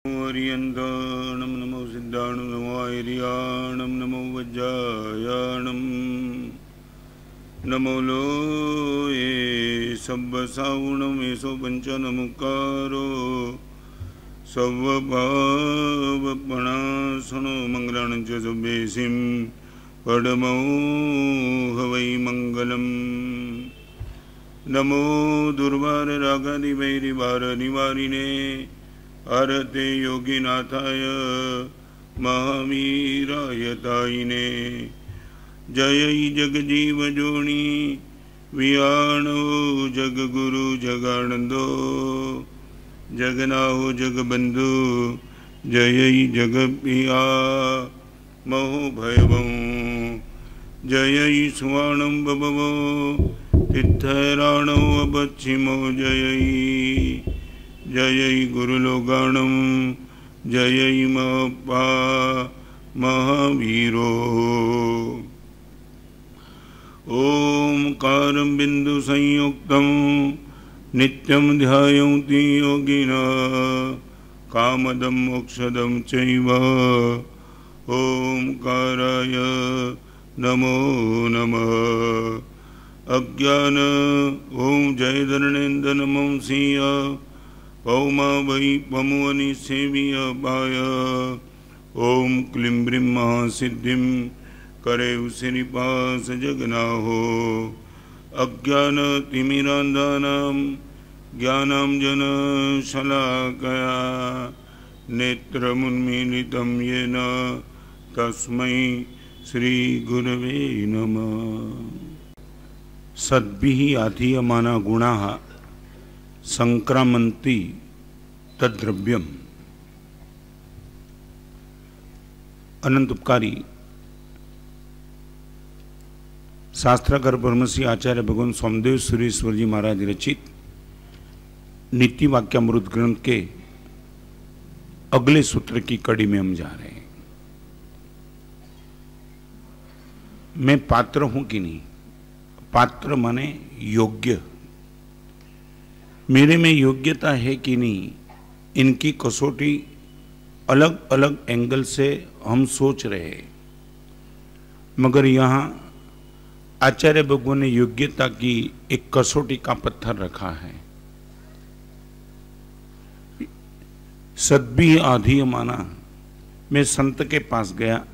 ओरियंताणं नमो सिद्धाणं नमो आयर्याणं नमो वज्रायाणं नमो लोये सब्बसावणं येषो पञ्चनमुकारो सर्वपावपणासनो मङ्गलानं च सुभेसिं पडमो हवै मङ्गलम् नमो दुर्वाररागादिवैरिवारनिवारिणे आरते योगिनाथाय महावीराय तायिने जय जगजीवजोनि वियाणो जगगुरु जगानंदो जगनाहो जगबंधु जय जगपिया महोभयवं जय सुवाणं बभवो तित्थराणो अपच्छिमो जय जय गुरुलोगाणं जय महपा महावीरो ओंकारं बिंदु संयुक्तं नित्यं ध्यायन्ति योगिनः कामदं मोक्षदं चैव ओंकाराय नमो नमः अज्ञान ओं जय धरणेन्द्र नमो सिंह पौमा वै पमुवनि सेविय पाय ओम क्लीं ब्रीं महासिद्धिं करे श्रीपास जगनाहो अज्ञान तिमिरान्धानां ज्ञानांजन शलाकया नेत्रमुन्मीलितं येन तस्मै श्री गुरवे नमः। सद्भिः आधीयमाना गुणाः संक्रामन्ति तद्द्रव्यम। अनंत उपकारी शास्त्राकार ब्रह्मश्री आचार्य भगवान सोमदेव सुरेश्वर जी महाराज रचित नीति वाक्यामृत ग्रंथ के अगले सूत्र की कड़ी में हम जा रहे हैं। मैं पात्र हूं कि नहीं? पात्र माने योग्य। मेरे में योग्यता है कि नहीं, इनकी कसौटी अलग अलग एंगल से हम सोच रहे हैं, मगर यहाँ आचार्य भगवान ने योग्यता की एक कसौटी का पत्थर रखा है। सद्भी आधीयमाना। मैं संत के पास गया,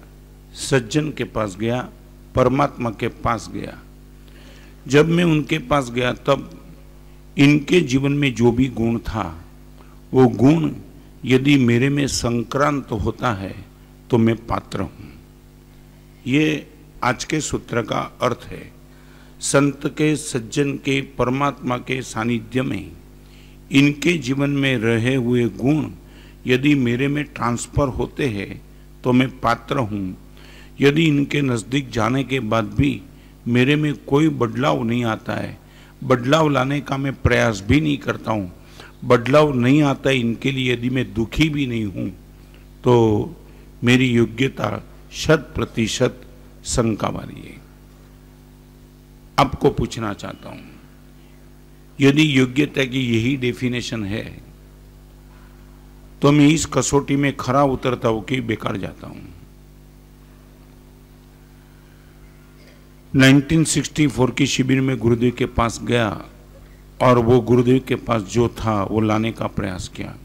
सज्जन के पास गया, परमात्मा के पास गया। जब मैं उनके पास गया तब इनके जीवन में जो भी गुण था, वो गुण यदि मेरे में संक्रांत होता है तो मैं पात्र हूं। ये आज के सूत्र का अर्थ है। संत के, सज्जन के, परमात्मा के सानिध्य में इनके जीवन में रहे हुए गुण यदि मेरे में ट्रांसफर होते हैं तो मैं पात्र हूं। यदि इनके नजदीक जाने के बाद भी मेरे में कोई बदलाव नहीं आता है, बदलाव लाने का मैं प्रयास भी नहीं करता हूँ, बदलाव नहीं आता है इनके लिए, यदि मैं दुखी भी नहीं हूँ, तो मेरी योग्यता 100% शंका वाली है। आपको पूछना चाहता हूँ, यदि योग्यता की यही डेफिनेशन है तो मैं इस कसौटी में खरा उतरता हूँ कि बेकार जाता हूँ। 1964 की शिविर में गुरुदेव के पास गया और वो गुरुदेव के पास जो था वो लाने का प्रयास किया।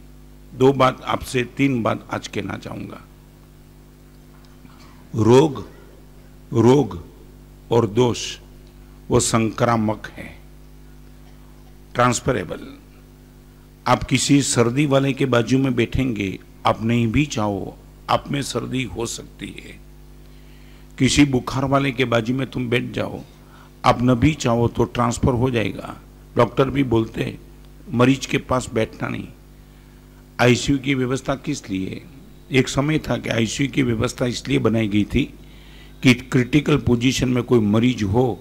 2 बात आपसे, 3 बात आज कहना चाहूंगा। रोग और दोष वो संक्रामक है, ट्रांसफरेबल। आप किसी सर्दी वाले के बाजू में बैठेंगे, आप नहीं भी चाहो आप में सर्दी हो सकती है। किसी बुखार वाले के बाजू में तुम बैठ जाओ, आप न भी चाहो तो ट्रांसफर हो जाएगा। डॉक्टर भी बोलते हैं मरीज के पास बैठना नहीं। आईसीयू की व्यवस्था किस लिए? एक समय था कि आईसीयू की व्यवस्था इसलिए बनाई गई थी कि क्रिटिकल पोजीशन में कोई मरीज हो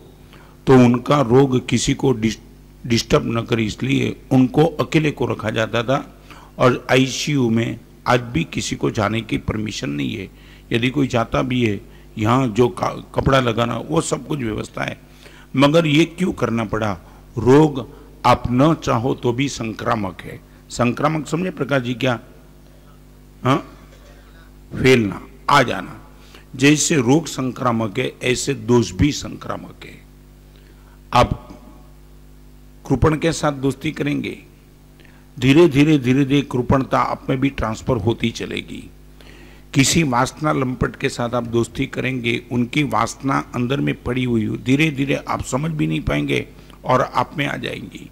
तो उनका रोग किसी को डिस्टर्ब न करे, इसलिए उनको अकेले को रखा जाता था। और आईसीयू में आज भी किसी को जाने की परमिशन नहीं है। यदि कोई जाता भी है, यहाँ जो कपड़ा लगाना वो सब कुछ व्यवस्था है, मगर ये क्यों करना पड़ा? रोग आप न चाहो तो भी संक्रामक है। संक्रामक समझे प्रकाश जी क्या? फैलना, आ जाना। जैसे रोग संक्रामक है ऐसे दोष भी संक्रामक है। आप कृपण के साथ दोस्ती करेंगे, धीरे धीरे कृपणता आप में भी ट्रांसफर होती चलेगी। किसी वासना लंपट के साथ आप दोस्ती करेंगे, उनकी वासना अंदर में पड़ी हुई हो, धीरे धीरे आप समझ भी नहीं पाएंगे और आप में आ जाएंगी।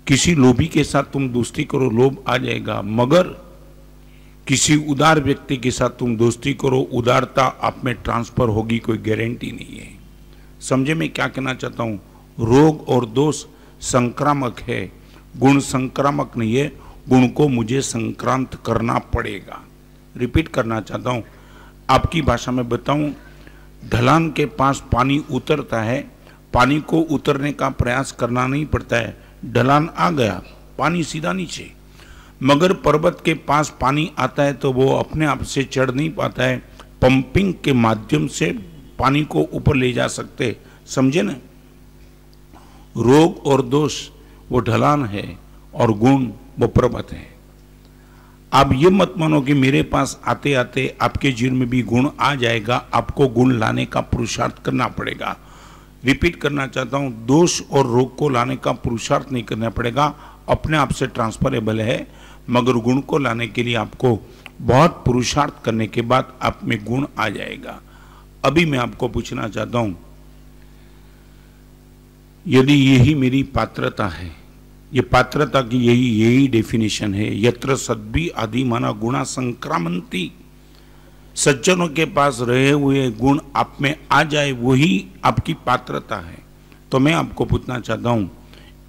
किसी लोभी के साथ तुम दोस्ती करो, लोभ आ जाएगा। मगर किसी उदार व्यक्ति के साथ तुम दोस्ती करो, उदारता आप में ट्रांसफर होगी, कोई गारंटी नहीं है। समझे मैं क्या कहना चाहता हूं? रोग और दोष संक्रामक है, गुण संक्रामक नहीं है। गुण को मुझे संक्रांत करना पड़ेगा। रिपीट करना चाहता हूं, आपकी भाषा में बताऊं, ढलान के पास पानी उतरता है, पानी को उतरने का प्रयास करना नहीं पड़ता है। ढलान आ गया, पानी सीधा नीचे। मगर पर्वत के पास पानी आता है तो वो अपने आप से चढ़ नहीं पाता है, पंपिंग के माध्यम से पानी को ऊपर ले जा सकते। समझे ना? रोग और दोष वो ढलान है और गुण वो पर्वत है। आप ये मत मानो कि मेरे पास आते आते आपके जीवन में भी गुण आ जाएगा। आपको गुण लाने का पुरुषार्थ करना पड़ेगा। रिपीट करना चाहता हूं, दोष और रोग को लाने का पुरुषार्थ नहीं करना पड़ेगा, अपने आप से ट्रांसफरेबल है। मगर गुण को लाने के लिए आपको बहुत पुरुषार्थ करने के बाद आप में गुण आ जाएगा। अभी मैं आपको पूछना चाहता हूं, यदि यही मेरी पात्रता है, ये पात्रता की यही डेफिनेशन है, यत्र सद्भि आदि माना गुणा संक्रामंती, सज्जनों के पास रहे हुए गुण आप में आ जाए, वही आपकी पात्रता है। तो मैं आपको पूछना चाहता हूं,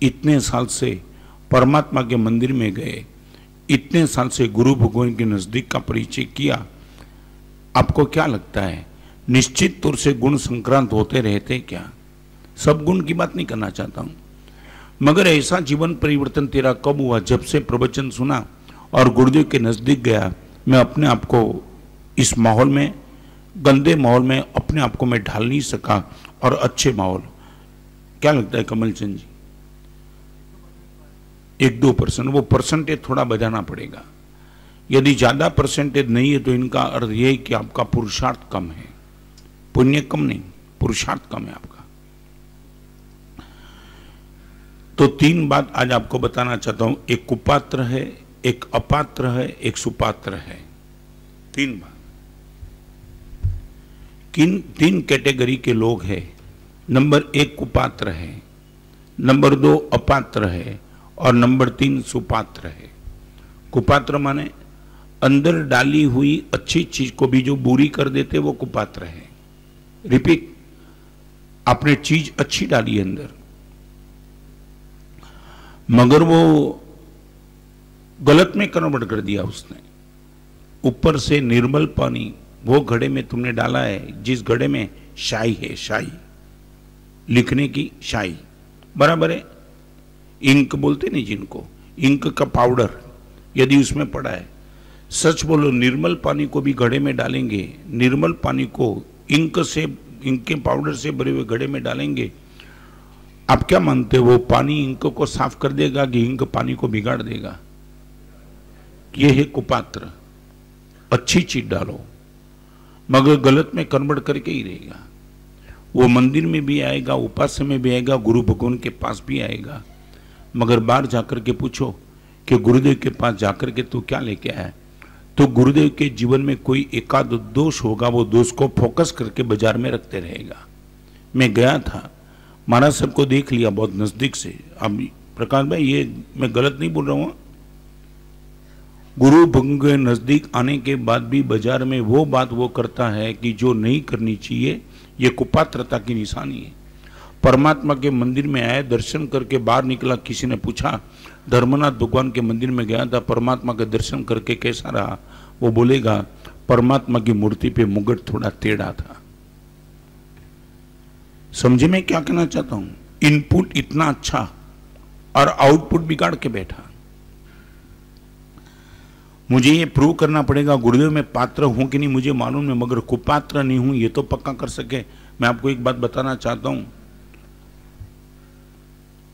इतने साल से परमात्मा के मंदिर में गए, इतने साल से गुरु भगवान के नजदीक का परिचय किया, आपको क्या लगता है निश्चित तौर से गुण संक्रांत होते रहते क्या? सब गुण की बात नहीं करना चाहता हूं, मगर ऐसा जीवन परिवर्तन तेरा कब हुआ? जब से प्रवचन सुना और गुरुदेव के नजदीक गया, मैं अपने आप को इस माहौल में, गंदे माहौल में अपने आप को मैं ढाल नहीं सका और अच्छे माहौल। क्या लगता है कमल चंद जी? 1-2% वो परसेंटेज थोड़ा बढ़ाना पड़ेगा। यदि ज्यादा परसेंटेज नहीं है तो इनका अर्थ यह है कि आपका पुरुषार्थ कम है। पुण्य कम नहीं, पुरुषार्थ कम है आपका। तो 3 बात आज आपको बताना चाहता हूं, एक कुपात्र है, एक अपात्र है, एक सुपात्र है। 3 बात। 3 कैटेगरी के लोग हैं। नंबर 1 कुपात्र है, नंबर 2 अपात्र है और नंबर 3 सुपात्र है। कुपात्र माने अंदर डाली हुई अच्छी चीज को भी जो बुरी कर देते वो कुपात्र है। रिपीट, आपने चीज अच्छी डाली अंदर, मगर वो गलत में कन्वर्ट कर दिया उसने। ऊपर से निर्मल पानी वो घड़े में तुमने डाला है, जिस घड़े में शाई है, शाई लिखने की शाई, बराबर है। इंक बोलते नहीं जिनको, इंक का पाउडर यदि उसमें पड़ा है, सच बोलो निर्मल पानी को भी घड़े में डालेंगे, निर्मल पानी को इंक के पाउडर से भरे हुए घड़े में डालेंगे, आप क्या मानते हो वो पानी इंक को साफ कर देगा कि इंक पानी को बिगाड़ देगा? ये है कुपात्र। अच्छी चीज डालो मगर गलत में कन्वर्ट करके ही रहेगा। वो मंदिर में भी आएगा, उपास्य में भी आएगा, गुरु भगवान के पास भी आएगा, मगर बाहर जाकर के पूछो कि गुरुदेव के पास जाकर के तू क्या लेके आया, तो गुरुदेव के जीवन में कोई एकाध दोष होगा, वो दोष को फोकस करके बाजार में रखते रहेगा। मैं गया था, महाराज साहब को देख लिया बहुत नजदीक से। अब प्रकाश भाई ये मैं गलत नहीं बोल रहा हूं, गुरु भगवान के नजदीक आने के बाद भी बाजार में वो बात वो करता है कि जो नहीं करनी चाहिए, ये कुपात्रता की निशानी है। परमात्मा के मंदिर में आए, दर्शन करके बाहर निकला, किसी ने पूछा धर्मनाथ भगवान के मंदिर में गया था, परमात्मा के दर्शन करके कैसा रहा? वो बोलेगा परमात्मा की मूर्ति पे मुकुट थोड़ा टेढ़ा था। समझे मैं क्या कहना चाहता हूं? इनपुट इतना अच्छा और आउटपुट बिगाड़ के बैठा। मुझे ये प्रूव करना पड़ेगा गुरुदेव में पात्र हूं कि नहीं मुझे मालूम नहीं, मगर कुपात्र नहीं हूं ये तो पक्का कर सके। मैं आपको एक बात बताना चाहता हूं,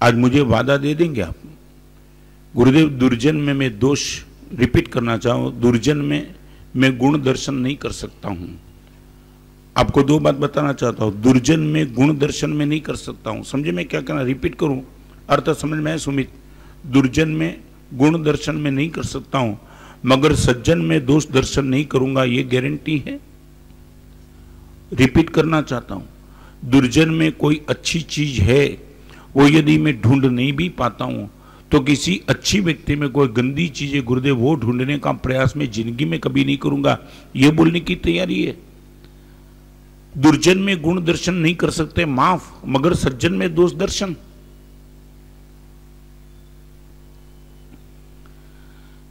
आज मुझे वादा दे देंगे आप? गुरुदेव दुर्जन में मैं दोष रिपीट करना चाहूं, दुर्जन में मैं गुण दर्शन नहीं कर सकता हूं। आपको दो बात बताना चाहता हूं, दुर्जन में गुण दर्शन में नहीं कर सकता हूं। समझे मैं क्या कहना, रिपीट करूं, अर्थ समझ में आए सुमित? दुर्जन में गुण दर्शन में नहीं कर सकता हूं, मगर सज्जन में दोष दर्शन नहीं करूंगा, ये गारंटी है। रिपीट करना चाहता हूं, दुर्जन में कोई अच्छी चीज है, वो यदि मैं ढूंढ नहीं भी पाता हूं तो किसी अच्छी व्यक्ति में कोई गंदी चीज है गुरुदेव, वो ढूंढने का प्रयास मैं जिंदगी में कभी नहीं करूंगा, ये बोलने की तैयारी है। दुर्जन में गुण दर्शन नहीं कर सकते माफ, मगर सज्जन में दोष दर्शन।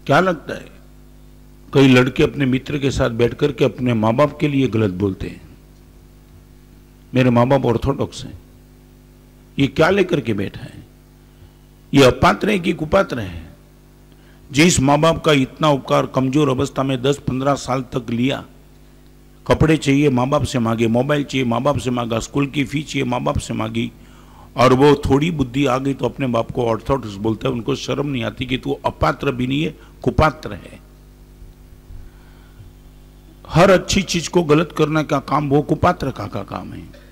क्या लगता है, कई लड़के अपने मित्र के साथ बैठकर के अपने माँ बाप के लिए गलत बोलते हैं। मेरे माँ बाप ऑर्थोडॉक्स हैं, ये क्या लेकर के बैठा है, ये अपात्र है कि कुपात्र है? जिस माँ बाप का इतना उपकार कमजोर अवस्था में 10-15 साल तक लिया, कपड़े चाहिए माँ बाप से मांगे, मोबाइल चाहिए माँ बाप से मांगा, स्कूल की फीस चाहिए माँ बाप से मांगी, और वो थोड़ी बुद्धि आ गई तो अपने बाप को ऑर्थोडॉक्स बोलता है। उनको शर्म नहीं आती कि तू अपात्र भी नहीं है, कुपात्र है। हर अच्छी चीज को गलत करने का काम वो कुपात्र का काम है।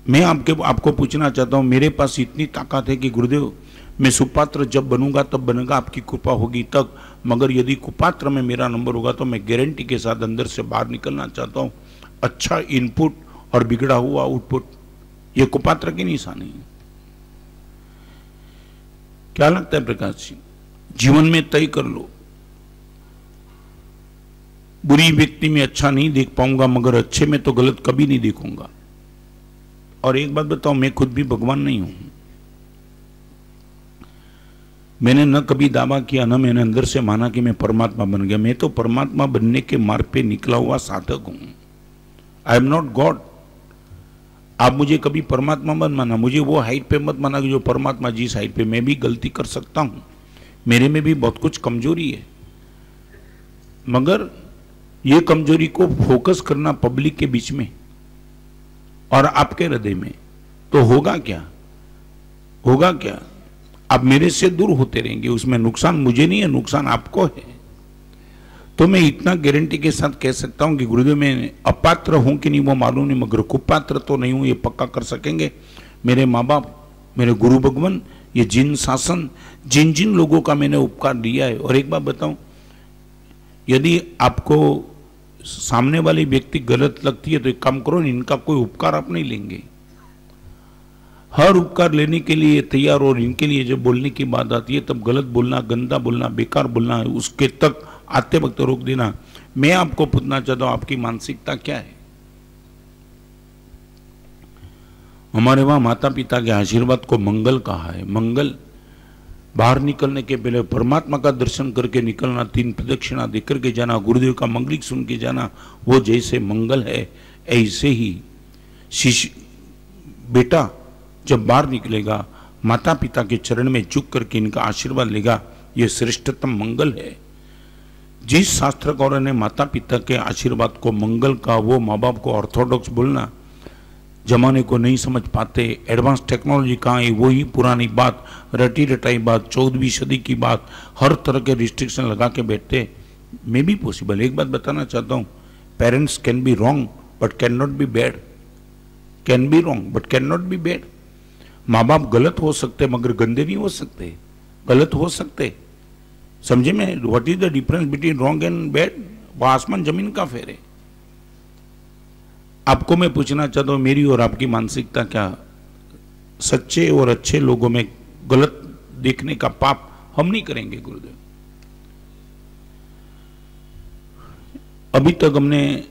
मैं आपको पूछना चाहता हूं, मेरे पास इतनी ताकत है कि गुरुदेव मैं सुपात्र जब बनूंगा तब बनेगा, आपकी कृपा होगी तब, मगर यदि कुपात्र में मेरा नंबर होगा तो मैं गारंटी के साथ अंदर से बाहर निकलना चाहता हूं। अच्छा इनपुट और बिगड़ा हुआ आउटपुट, ये कुपात्र की निशानी है। क्या लगता है प्रकाश जी? जीवन में तय कर लो, बुरी व्यक्ति में अच्छा नहीं देख पाऊंगा, मगर अच्छे में तो गलत कभी नहीं देखूंगा। और एक बात बताओ, मैं खुद भी भगवान नहीं हूं। मैंने न कभी दावा किया, न मैंने अंदर से माना कि मैं परमात्मा बन गया। मैं तो परमात्मा बनने के मार्ग पे निकला हुआ साधक हूं। I am not God. आप मुझे कभी परमात्मा मत माना, मुझे वो हाइट पे मत माना कि जो परमात्मा जिस हाइट पे। मैं भी गलती कर सकता हूं, मेरे में भी बहुत कुछ कमजोरी है, मगर ये कमजोरी को फोकस करना पब्लिक के बीच में और आपके हृदय में, तो होगा क्या? होगा क्या? आप मेरे से दूर होते रहेंगे, उसमें नुकसान मुझे नहीं है, नुकसान आपको है। तो मैं इतना गारंटी के साथ कह सकता हूं कि गुरुदेव मैं अपात्र हूं कि नहीं वो मालूम नहीं, मगर कुपात्र तो नहीं हूं, ये पक्का कर सकेंगे मेरे माँ बाप, मेरे गुरु भगवान, ये जिन शासन, जिन जिन लोगों का मैंने उपकार लिया है। और एक बात बताऊं, यदि आपको सामने वाली व्यक्ति गलत लगती है तो एक काम करो, इनका कोई उपकार आप नहीं लेंगे। हर उपकार लेने के लिए तैयार, और इनके लिए जब बोलने की बात आती है तब गलत बोलना, गंदा बोलना, बेकार बोलना, उसके तक आते वक्त रोक देना। मैं आपको पूछना चाहता हूं, आपकी मानसिकता क्या है? हमारे वहां माता पिता के आशीर्वाद को मंगल कहा है। मंगल, बाहर निकलने के पहले परमात्मा का दर्शन करके निकलना, 3 प्रदक्षिणा देकर के जाना, गुरुदेव का मंगलिक सुन के जाना, वो जैसे मंगल है, ऐसे ही शिष्य बेटा जब बाहर निकलेगा माता पिता के चरण में झुक करके इनका आशीर्वाद लेगा, ये श्रेष्ठतम मंगल है। जिस शास्त्रकारों ने माता पिता के आशीर्वाद को मंगल का, वो माँ बाप को ऑर्थोडॉक्स बोलना, जमाने को नहीं समझ पाते, एडवांस टेक्नोलॉजी कहाँ है, वही पुरानी बात, रटी रटाई बात, 14वीं सदी की बात, हर तरह के रिस्ट्रिक्शन लगा के बैठते। मैं भी पॉसिबल। एक बात बताना चाहता हूँ, parents can be wrong but can not be bad. Can be wrong but can not be bad. माँ बाप गलत हो सकते मगर गंदे नहीं हो सकते, गलत हो सकते। समझे में? What is the difference between wrong and bad? वो आसमान जमीन का फेर है। आपको मैं पूछना चाहता हूं, मेरी और आपकी मानसिकता क्या? सच्चे और अच्छे लोगों में गलत देखने का पाप हम नहीं करेंगे गुरुदेव। अभी तक हमने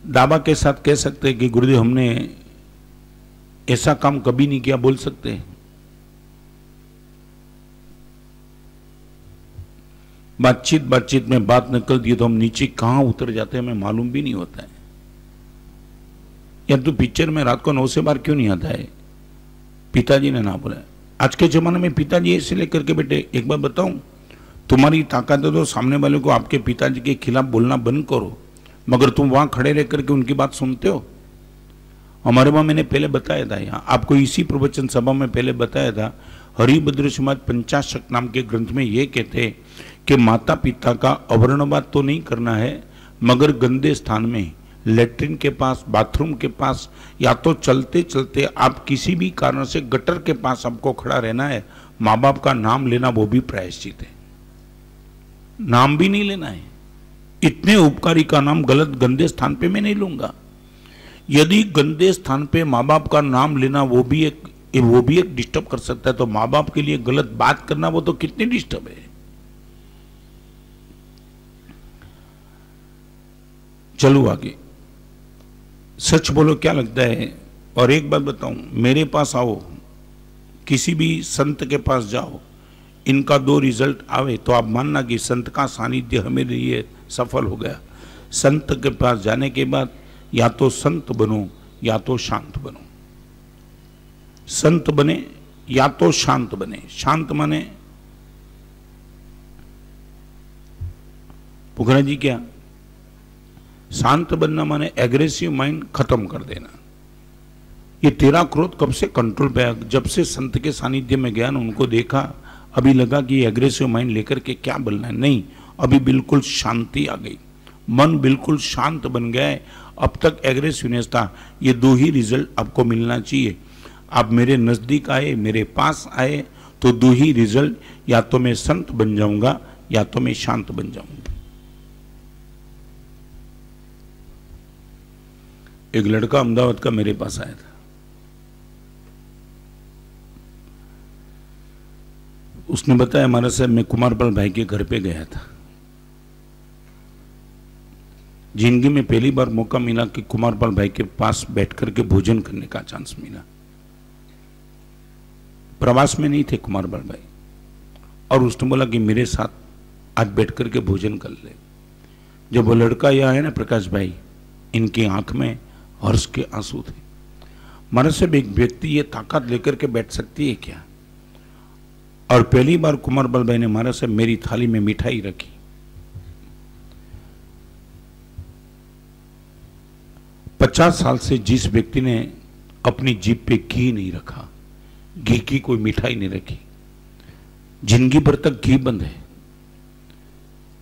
दावा के साथ कह सकते हैं कि गुरुदेव हमने ऐसा काम कभी नहीं किया, बोल सकते हैं। बातचीत में बात निकलती है तो हम नीचे कहां उतर जाते हैं हमें मालूम भी नहीं होता है। या तो पिक्चर में रात को 9 से बार क्यों नहीं आता है? पिताजी ने ना बोला। आज के जमाने में पिताजी ऐसे लेकर के बेटे, एक बात बताऊं, तुम्हारी ताकत है तो सामने वाले को आपके पिताजी के खिलाफ बोलना बंद करो, मगर तुम वहां खड़े रह करके उनकी बात सुनते हो। हमारे वहां मैंने पहले बताया था, यहाँ आपको इसी प्रवचन सभा में पहले बताया था, हरिभद्र समाज पंचाशक नाम के ग्रंथ में यह कहते हैं कि माता पिता का अवर्णवाद तो नहीं करना है, मगर गंदे स्थान में, लेटरिन के पास, बाथरूम के पास, या तो चलते चलते आप किसी भी कारण से गटर के पास आपको खड़ा रहना है, माँ बाप का नाम लेना वो भी प्रायश्चित है। नाम भी नहीं लेना है। इतने उपकारी का नाम गलत गंदे स्थान पे मैं नहीं लूंगा। यदि गंदे स्थान पे माँ बाप का नाम लेना वो भी एक डिस्टर्ब कर सकता है, तो माँ बाप के लिए गलत बात करना वो तो कितनी डिस्टर्ब है। चलो आगे, सच बोलो क्या लगता है। और एक बात बताऊं, मेरे पास आओ, किसी भी संत के पास जाओ, इनका 2 रिजल्ट आवे तो आप मानना कि संत का सानिध्य हमारे लिए सफल हो गया। संत के पास जाने के बाद या तो संत बनो या तो शांत बनो। संत बने या तो शांत बने। शांत माने पुखरा जी क्या, शांत बनना माने एग्रेसिव माइंड खत्म कर देना। ये तेरा क्रोध कब से कंट्रोल पे आया? जब से संत के सानिध्य में गया ना, उनको देखा, अभी लगा कि एग्रेसिव माइंड लेकर के क्या बोलना है। नहीं, अभी बिल्कुल शांति आ गई, मन बिल्कुल शांत बन गया है। अब तक एग्रेसिवनेस था। ये 2 ही रिजल्ट आपको मिलना चाहिए। आप मेरे नजदीक आए, मेरे पास आए, तो 2 ही रिजल्ट, या तो मैं संत बन जाऊंगा या तो मैं शांत बन जाऊंगा। एक लड़का अहमदाबाद का मेरे पास आया था। उसने बताया, हमारे साहब मैं कुमारपाल भाई के घर पे गया था। जिंदगी में पहली बार मौका मिला कि कुमारपाल भाई के पास बैठ करके भोजन करने का चांस मिला। प्रवास में नहीं थे कुमारपाल भाई, और उसने बोला कि मेरे साथ आज बैठ करके भोजन कर ले। जब वो लड़का यहाँ है ना प्रकाश भाई, इनकी आंख में हर्ष के आंसू थे। हमारे से एक व्यक्ति ये ताकत लेकर के बैठ सकती है क्या? और पहली बार कुमारपाल भाई ने हमारे से मेरी थाली में मिठाई रखी। पचास साल से जिस व्यक्ति ने अपनी जीभ पे घी नहीं रखा, घी की कोई मिठाई नहीं रखी, जिंदगी भर तक घी बंद है।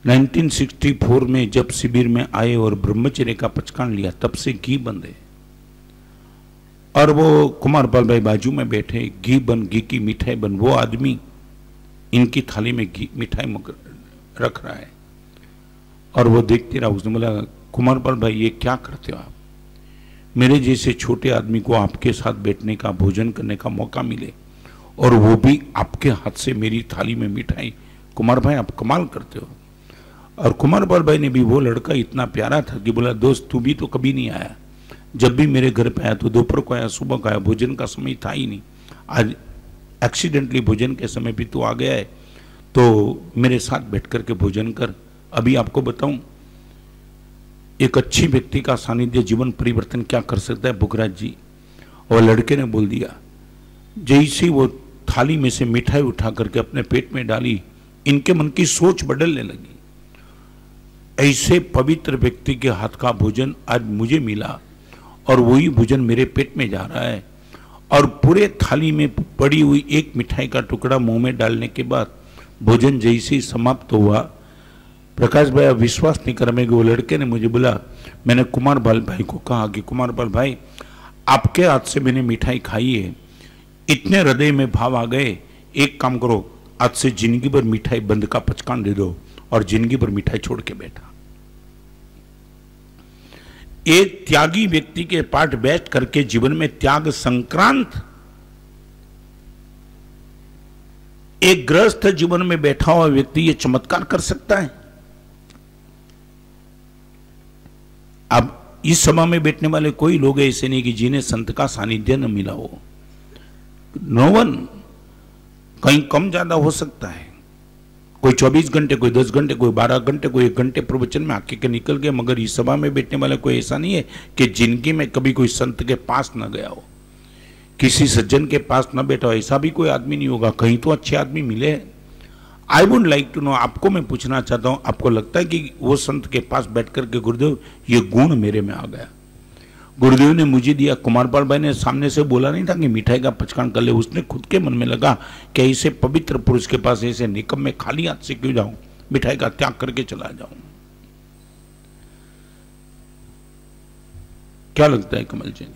1964 में जब शिविर में आए और ब्रह्मचर्य का पचकान लिया, तब से घी बंद है। और वो कुमारपाल भाई बाजू में बैठे, घी बन, घी की मिठाई बन, वो आदमी इनकी थाली में घी मिठाई रख रहा है और वो देखते रहा। उसने बोला, कुमारपाल भाई ये क्या करते हो आप? मेरे जैसे छोटे आदमी को आपके साथ बैठने का, भोजन करने का मौका मिले, और वो भी आपके हाथ से मेरी थाली में मिठाई। कुमार भाई आप कमाल करते हो। और कुमारपाल भाई ने भी, वो लड़का इतना प्यारा था कि बोला, दोस्त तू भी तो कभी नहीं आया। जब भी मेरे घर पे आया तो दोपहर को आया, सुबह को आया, भोजन का समय था ही नहीं। आज एक्सीडेंटली भोजन के समय भी तू आ गया है, तो मेरे साथ बैठ करके भोजन कर। अभी आपको बताऊं, एक अच्छी व्यक्ति का सानिध्य जीवन परिवर्तन क्या कर सकता है बुकराज जी। और लड़के ने बोल दिया, जैसे वो थाली में से मिठाई उठा करके अपने पेट में डाली, इनके मन की सोच बदलने लगी। ऐसे पवित्र व्यक्ति के हाथ का भोजन आज मुझे मिला और वही भोजन मेरे पेट में जा रहा है। और पूरे थाली में पड़ी हुई एक मिठाई का टुकड़ा मुंह में डालने के बाद भोजन जैसे ही समाप्त हुआ, प्रकाश भाई आप विश्वास नहीं करेंगे, वो लड़के ने मुझे बोला, मैंने कुमारपाल भाई को कहा कि कुमारपाल भाई आपके हाथ से मैंने मिठाई खाई है, इतने हृदय में भाव आ गए, एक काम करो, आज से जिंदगी भर मिठाई बंद का पचकान दे दो। और जिंदगी भर मिठाई छोड़ के बैठा। एक त्यागी व्यक्ति के पाठ बैठ करके जीवन में त्याग संक्रांत, एक गृहस्थ जीवन में बैठा हुआ व्यक्ति ये चमत्कार कर सकता है। अब इस सभा में बैठने वाले कोई लोग ऐसे नहीं कि जिन्हें संत का सानिध्य न मिला हो। No one. कहीं कम ज्यादा हो सकता है, कोई 24 घंटे, कोई 10 घंटे, कोई 12 घंटे, कोई 1 घंटे प्रवचन में आके के निकल गए, मगर इस सभा में बैठने वाला कोई ऐसा नहीं है कि जिंदगी में कभी कोई संत के पास न गया हो, किसी सज्जन के पास न बैठा हो। ऐसा भी कोई आदमी नहीं होगा। कहीं तो अच्छे आदमी मिले। I would like to know, आपको मैं पूछना चाहता हूं, आपको लगता है कि वो संत के पास बैठ करके गुरुदेव ये गुण मेरे में आ गया, गुरुदेव ने मुझे दिया। कुमारपाल भाई ने सामने से बोला नहीं था कि मिठाई का पचकान कर ले, उसने खुद के मन में लगा कि ऐसे पवित्र पुरुष के पास ऐसे निकम में खाली हाथ से क्यों जाऊं, मिठाई का त्याग करके चला जाऊं। क्या लगता है कमल जी?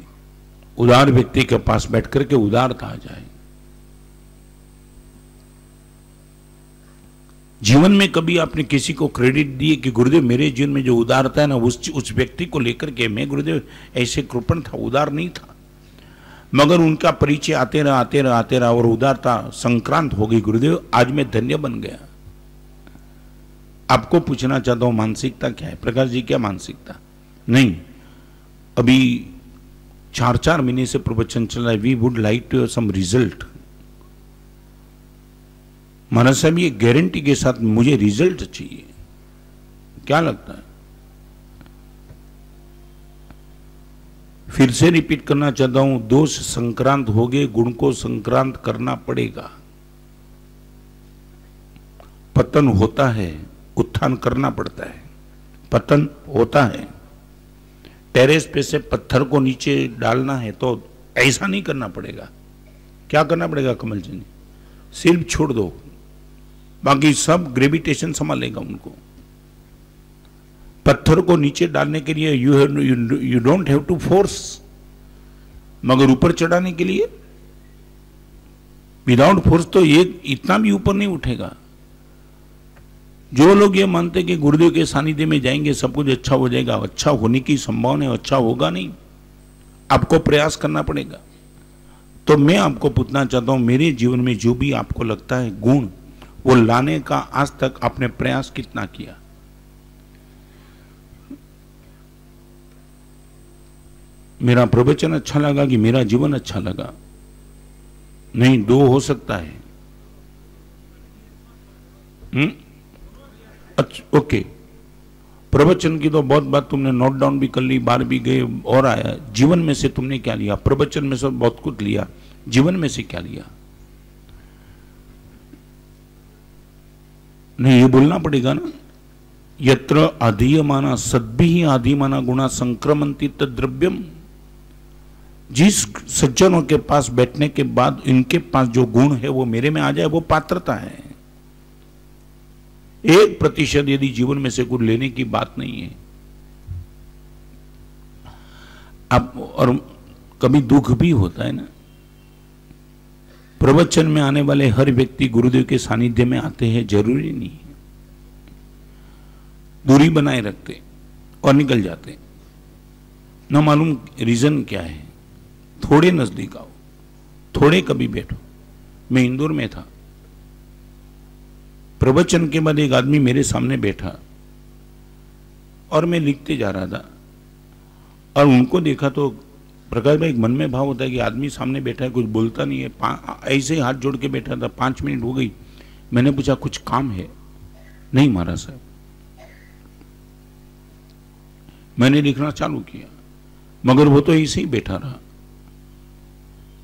उदार व्यक्ति के पास बैठ करके उदारता आ जाए। जीवन में कभी आपने किसी को क्रेडिट दिए कि गुरुदेव मेरे जीवन में जो उदारता है ना, उस व्यक्ति को लेकर के मैं गुरुदेव ऐसे कृपण था, उदार नहीं था, मगर उनका परिचय आते रहा और उदारता संक्रांत हो गई। गुरुदेव आज मैं धन्य बन गया। आपको पूछना चाहता हूं मानसिकता क्या है? प्रकाश जी क्या मानसिकता? नहीं, अभी 4 महीने से प्रवचन चल रहा है। We would like to have some result. महाराज साहब ये गारंटी के साथ मुझे रिजल्ट चाहिए। क्या लगता है? फिर से रिपीट करना चाहता हूं, दोष संक्रांत हो गए, गुण को संक्रांत करना पड़ेगा। पतन होता है, उत्थान करना पड़ता है। पतन होता है, टेरेस पे से पत्थर को नीचे डालना है तो ऐसा नहीं करना पड़ेगा। क्या करना पड़ेगा कमल जी? सिर्फ छोड़ दो, बाकी सब ग्रेविटेशन संभालेगा उनको। पत्थर को नीचे डालने के लिए you don't have to force, मगर ऊपर चढ़ाने के लिए विदाउट फोर्स तो ये इतना भी ऊपर नहीं उठेगा। जो लोग ये मानते कि गुरुदेव के सानिध्य में जाएंगे सब कुछ अच्छा हो जाएगा, अच्छा होने की संभावना है, अच्छा होगा नहीं, आपको प्रयास करना पड़ेगा। तो मैं आपको पूछना चाहता हूं, मेरे जीवन में जो भी आपको लगता है गुण, वो लाने का आज तक आपने प्रयास कितना किया? मेरा प्रवचन अच्छा लगा कि मेरा जीवन अच्छा लगा? नहीं, दो हो सकता है। अच्छा, ओके, प्रवचन की तो बहुत बात तुमने नोट डाउन भी कर ली, बाहर भी गए और आया। जीवन में से तुमने क्या लिया? प्रवचन में से बहुत कुछ लिया, जीवन में से क्या लिया? नहीं, ये बोलना पड़ेगा ना। यत्र अधीयमाना सद्भिः आधीमाना गुणा संक्रमन्ति तद्द्रव्यम। जिस सज्जनों के पास बैठने के बाद इनके पास जो गुण है वो मेरे में आ जाए, वो पात्रता है। 1% यदि जीवन में से कुछ लेने की बात नहीं है आप, और कभी दुख भी होता है ना। प्रवचन में आने वाले हर व्यक्ति गुरुदेव के सानिध्य में आते हैं, जरूरी नहीं है। दूरी बनाए रखते और निकल जाते, ना मालूम रीजन क्या है। थोड़े नजदीक आओ, थोड़े कभी बैठो। मैं इंदौर में था, प्रवचन के बाद एक आदमी मेरे सामने बैठा और मैं लिखते जा रहा था और उनको देखा तो प्रकाश भाई, एक मन में भाव होता है कि आदमी सामने बैठा है, कुछ बोलता नहीं है, ऐसे ही हाथ जोड़ के बैठा था। 5 मिनट हो गई, मैंने पूछा कुछ काम है? नहीं महाराज साहब। मैंने लिखना चालू किया, मगर वो तो ऐसे ही बैठा रहा।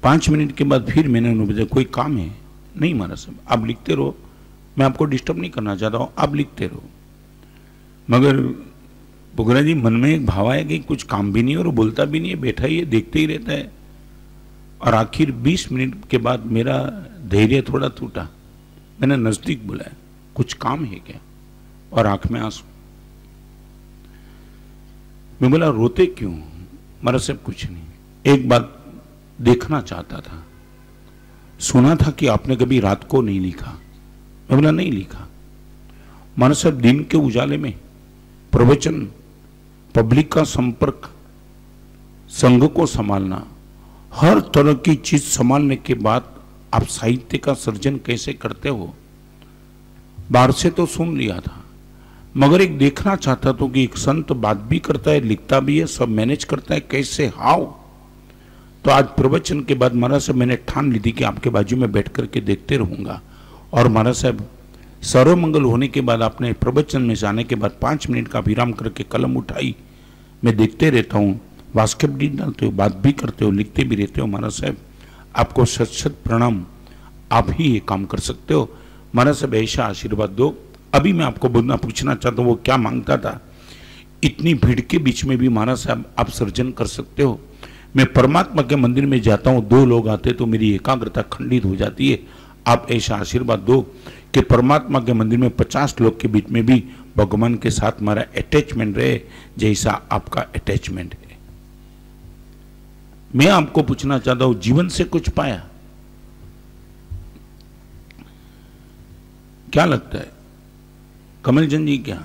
5 मिनट के बाद फिर मैंने उन्हें पूछा कोई काम है? नहीं महाराज साहब, आप लिखते रहो, मैं आपको डिस्टर्ब नहीं करना चाहता हूं, आप लिखते रहो। मगर पुगरा जी, मन में एक भाव आया कि कुछ काम भी नहीं और बोलता भी नहीं है, बैठा ही है, देखते ही रहता है। और आखिर 20 मिनट के बाद मेरा धैर्य थोड़ा टूटा। मैंने नजदीक बुलाया, कुछ काम है क्या? और आंख में आंसू। मैं बोला रोते क्यों? मेरा सब कुछ नहीं, एक बात देखना चाहता था। सुना था कि आपने कभी रात को नहीं लिखा। मैं बोला नहीं लिखा। मानो साहब, दिन के उजाले में प्रवचन, पब्लिक का संपर्क, संघ को संभालना, हर तरह की चीज संभालने के बाद आप साहित्य का सर्जन कैसे करते हो? बाहर से तो सुन लिया था, मगर एक देखना चाहता था कि एक संत बात भी करता है, लिखता भी है, सब मैनेज करता है, कैसे? हाउ? तो आज प्रवचन के बाद महाराज साहब मैंने ठान ली थी कि आपके बाजू में बैठ करके देखते रहूंगा। और महाराज साहब, सर्वमंगल होने के बाद आपने प्रवचन में जाने के बाद 5 मिनट का विराम करके कलम उठाई, मैं देखते रहता हूँ, वास्केप भी डालते हो, बात भी करते हो, लिखते भी रहते हो। महाराज साहब, आपको सत सत प्रणाम, आप ही ये काम कर सकते हो। महाराज साहब ऐसा आशीर्वाद दो। अभी मैं आपको बोलना पूछना चाहता हूँ, वो क्या मांगता था? इतनी भीड़ के बीच में भी महाराज साहब आप सर्जन कर सकते हो। मैं परमात्मा के मंदिर में जाता हूँ, 2 लोग आते तो मेरी एकाग्रता खंडित हो जाती है। आप ऐसा आशीर्वाद दो कि परमात्मा के मंदिर में 50 लोग के बीच में भी भगवान के साथ हमारा अटैचमेंट रहे जैसा आपका अटैचमेंट है। मैं आपको पूछना चाहता हूं, जीवन से कुछ पाया? क्या लगता है कमलचंद जी? क्या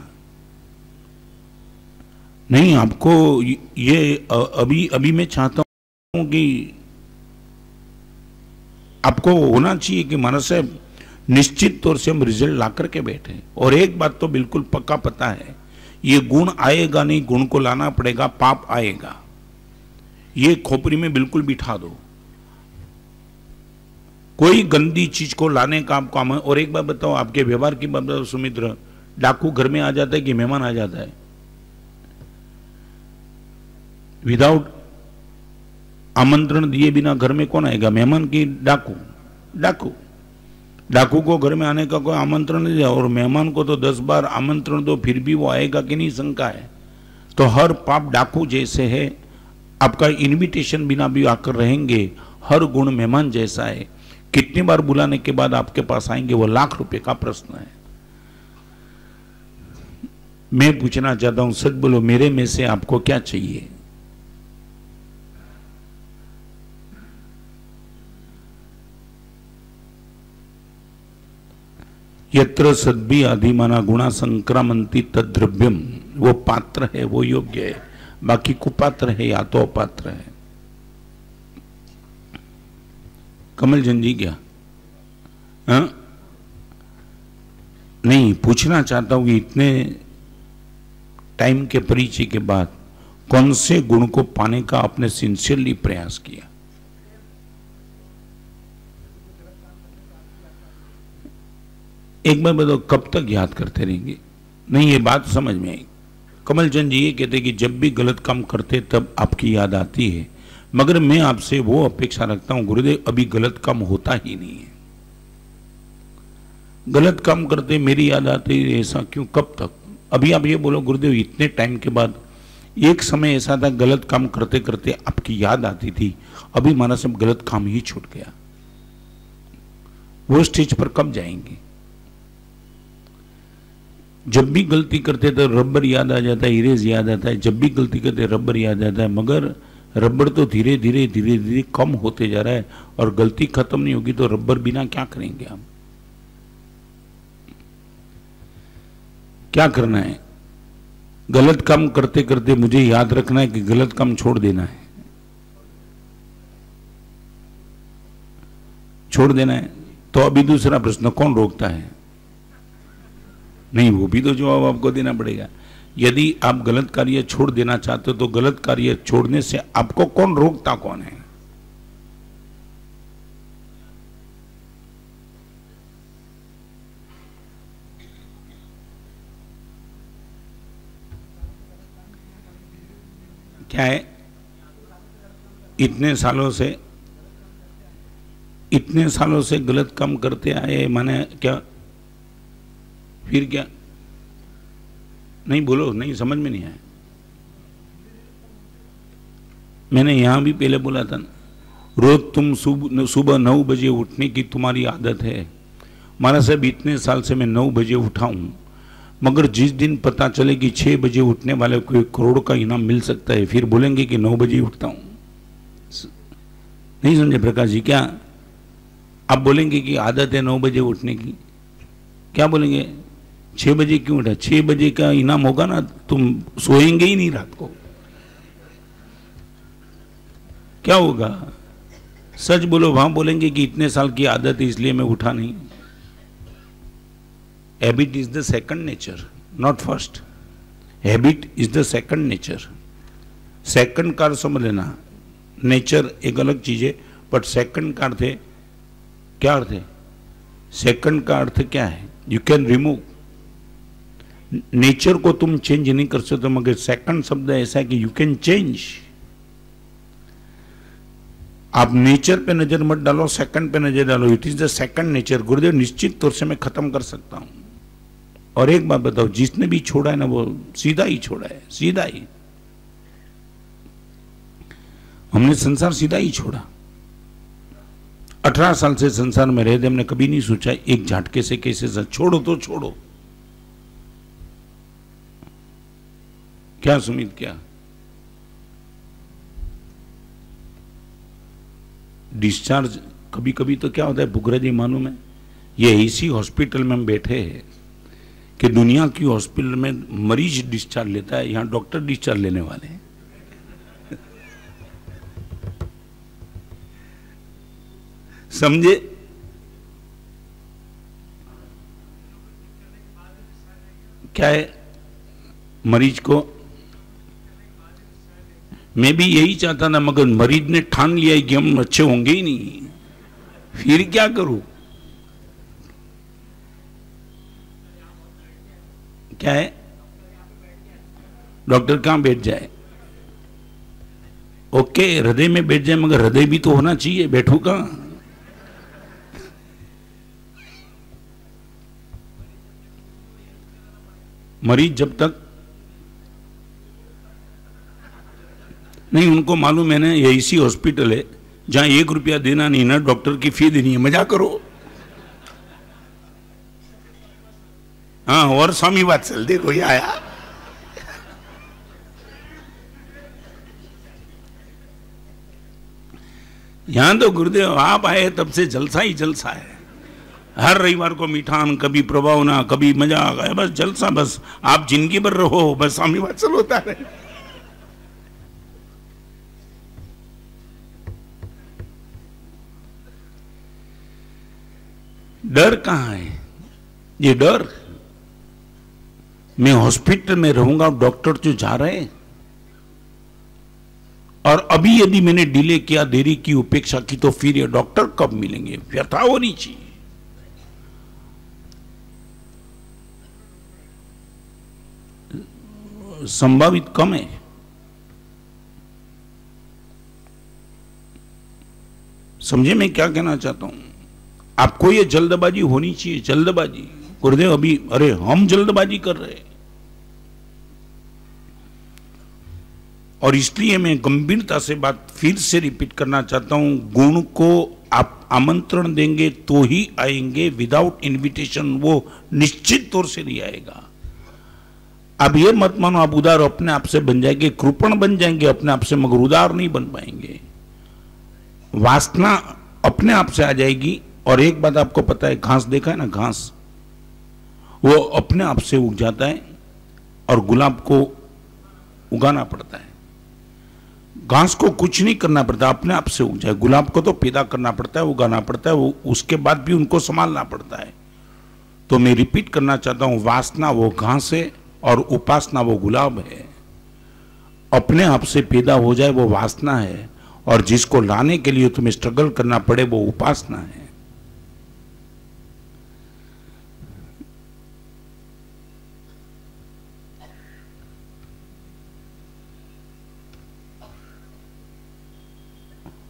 नहीं? आपको ये अभी मैं चाहता हूं कि आपको होना चाहिए कि महाराज साहब निश्चित तौर से हम रिजल्ट ला करके बैठे। और एक बात तो बिल्कुल पक्का पता है, ये गुण आएगा नहीं, गुण को लाना पड़ेगा, पाप आएगा। ये खोपड़ी में बिल्कुल बिठा दो, कोई गंदी चीज को लाने का आपको काम है। और एक बात बताओ, आपके व्यवहार की बात बताओ सुमित्र, डाकू घर में आ जाता है कि मेहमान आ जाता है? विदाउट आमंत्रण दिए बिना घर में कौन आएगा? मेहमान की डाकू? डाकू डाकू को घर में आने का कोई आमंत्रण नहीं दिया, और मेहमान को तो 10 बार आमंत्रण दो फिर भी वो आएगा कि नहीं, शंका है। तो हर पाप डाकू जैसे है, आपका इनविटेशन बिना भी आकर रहेंगे। हर गुण मेहमान जैसा है, कितनी बार बुलाने के बाद आपके पास आएंगे, वो लाख रुपए का प्रश्न है। मैं पूछना चाहता हूं, सच बोलो, मेरे में से आपको क्या चाहिए? यत्र सद्भि आधिमाना गुणा संक्रामंती तद्द्रव्यम, वो पात्र है, वो योग्य है, बाकी कुपात्र है या तो अपात्र है। कमलचंद जी क्या? हाँ? नहीं, पूछना चाहता हूं कि इतने टाइम के परिचय के बाद कौन से गुण को पाने का आपने सिंसियरली प्रयास किया? एक बार बताओ, कब तक याद करते रहेंगे? नहीं, ये बात समझ में आई। कमलचंद जी ये कहते कि जब भी गलत काम करते तब आपकी याद आती है, मगर मैं आपसे वो अपेक्षा रखता हूं गुरुदेव, अभी गलत काम होता ही नहीं है। गलत काम करते मेरी याद आती है, ऐसा क्यों? कब तक? अभी आप ये बोलो गुरुदेव, इतने टाइम के बाद एक समय ऐसा था गलत काम करते करते आपकी याद आती थी, अभी हमारा सब गलत काम ही छूट गया। वो स्टेज पर कब जाएंगे? जब भी गलती करते तो रबर याद आ जाता है, इरेज याद आता है, जब भी गलती करते रबर याद आता है, मगर रबर तो धीरे धीरे धीरे धीरे कम होते जा रहा है, और गलती खत्म नहीं होगी तो रबर बिना क्या करेंगे हम? क्या करना है? गलत काम करते करते मुझे याद रखना है कि गलत काम छोड़ देना है। छोड़ देना है तो अभी दूसरा प्रश्न, कौन रोकता है? नहीं, वो भी तो जवाब आपको देना पड़ेगा। यदि आप गलत कार्य छोड़ देना चाहते हो तो गलत कार्य छोड़ने से आपको कौन रोकता कौन है? क्या है? इतने सालों से गलत काम करते आए, माने क्या? फिर क्या? नहीं बोलो, नहीं समझ में नहीं आया। मैंने यहां भी पहले बोला था ना, रोज तुम सुबह 9 बजे उठने की तुम्हारी आदत है। महाराज साहब, इतने साल से मैं 9 बजे उठा हूं, मगर जिस दिन पता चले कि 6 बजे उठने वाले को 1 करोड़ का इनाम मिल सकता है, फिर बोलेंगे कि 9 बजे उठता हूं। नहीं समझे प्रकाश जी? क्या आप बोलेंगे कि आदत है 9 बजे उठने की? क्या बोलेंगे? 6 बजे क्यों उठा? 6 बजे का इनाम होगा ना, तुम सोएंगे ही नहीं रात को। क्या होगा? सच बोलो, वहां बोलेंगे कि इतने साल की आदत है इसलिए मैं उठा नहीं। Habit is the second nature, not first. Habit is the second nature. Second का अर्थ समझ लेना, नेचर एक अलग चीज है, बट सेकंड का अर्थ है, क्या अर्थ है? सेकंड का अर्थ क्या है? You can remove. नेचर को तुम चेंज नहीं कर सकते, मगर सेकंड शब्द ऐसा है कि यू कैन चेंज। आप नेचर पे नजर मत डालो, सेकंड पे नजर डालो। It is the second nature. गुरुदेव, निश्चित तौर से मैं खत्म कर सकता हूं। और एक बात बताओ, जिसने भी छोड़ा है ना, वो सीधा ही छोड़ा है, सीधा ही। हमने संसार सीधा ही छोड़ा। 18 साल से संसार में रहे थे, हमने कभी नहीं सोचा एक झटके से कैसे छोड़ो तो छोड़ो। क्या सुमित, क्या डिस्चार्ज कभी कभी तो क्या होता है बुगरा जी मालूम है, ये इसी हॉस्पिटल में हम बैठे हैं कि दुनिया की हॉस्पिटल में मरीज डिस्चार्ज लेता है, यहां डॉक्टर डिस्चार्ज लेने वाले हैं। समझे? क्या है मरीज को, मैं भी यही चाहता था, मगर मरीज ने ठान लिया कि हम अच्छे होंगे ही नहीं, फिर क्या करूं? क्या है, डॉक्टर कहां बैठ जाए? ओके, हृदय में बैठ जाए, मगर हृदय भी तो होना चाहिए, बैठू कहां? मरीज जब तक नहीं, उनको मालूम है ना ये इसी हॉस्पिटल है जहां 1 रुपया देना नहीं ना, डॉक्टर की फी देनी है, मजा करो। हाँ, और स्वामी बात चल, देखो ये आया। यहां तो गुरुदेव आप आए तब से जलसा ही जलसा है, हर रविवार को मिठान, कभी प्रभावना, कभी मजा आ गया, बस जलसा, बस आप जिंदगी भर रहो, बस स्वामी बात चल होता रहे। डर कहां है? ये डर, मैं हॉस्पिटल में रहूंगा, डॉक्टर जो जा रहे हैं, और अभी यदि मैंने डिले किया, देरी की, उपेक्षा की, तो फिर ये डॉक्टर कब मिलेंगे? व्यथा होनी चाहिए। संभावित कम है। समझे मैं क्या कहना चाहता हूं? आपको ये जल्दबाजी होनी चाहिए, जल्दबाजी। गुरुदेव अभी, अरे हम जल्दबाजी कर रहे हैं, और इसलिए मैं गंभीरता से बात फिर से रिपीट करना चाहता हूं, गुण को आप आमंत्रण देंगे तो ही आएंगे, विदाउट इनविटेशन वो निश्चित तौर से नहीं आएगा। अब ये मत मानो आप उदार अपने आप से बन जाएंगे, कृपण बन जाएंगे अपने आप से, मगर उदार नहीं बन पाएंगे। वासना अपने आप से आ जाएगी। और एक बात आपको पता है, घास देखा है ना, घास वो अपने आप से उग जाता है, और गुलाब को उगाना पड़ता है। घास को कुछ नहीं करना पड़ता, अपने आप से उग जाए। गुलाब को तो पैदा करना पड़ता है, उगाना पड़ता है, वो उसके बाद भी उनको संभालना पड़ता है। तो मैं रिपीट करना चाहता हूं, वासना वो घास है और उपासना वो गुलाब है। अपने आप से पैदा हो जाए वो वासना है, और जिसको लाने के लिए तुम्हें स्ट्रगल करना पड़े वो उपासना है।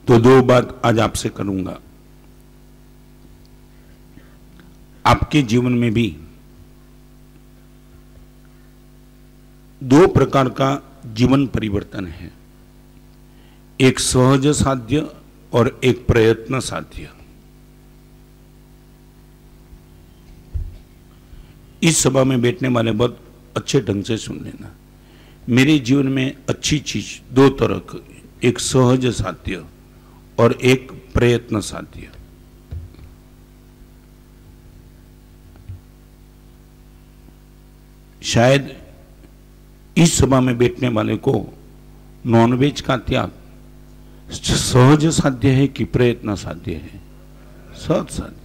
तो 2 बात आज आपसे करूंगा। आपके जीवन में भी 2 प्रकार का जीवन परिवर्तन है, एक सहज साध्य और एक प्रयत्न साध्य। इस सभा में बैठने वाले बहुत अच्छे ढंग से सुन लेना। मेरे जीवन में अच्छी चीज 2 तरह की, एक सहज साध्य और एक प्रयत्न साध्य। शायद इस सभा में बैठने वाले को नॉनवेज का त्याग सहज साध्य है कि प्रयत्न साध्य है? सहज साध्य।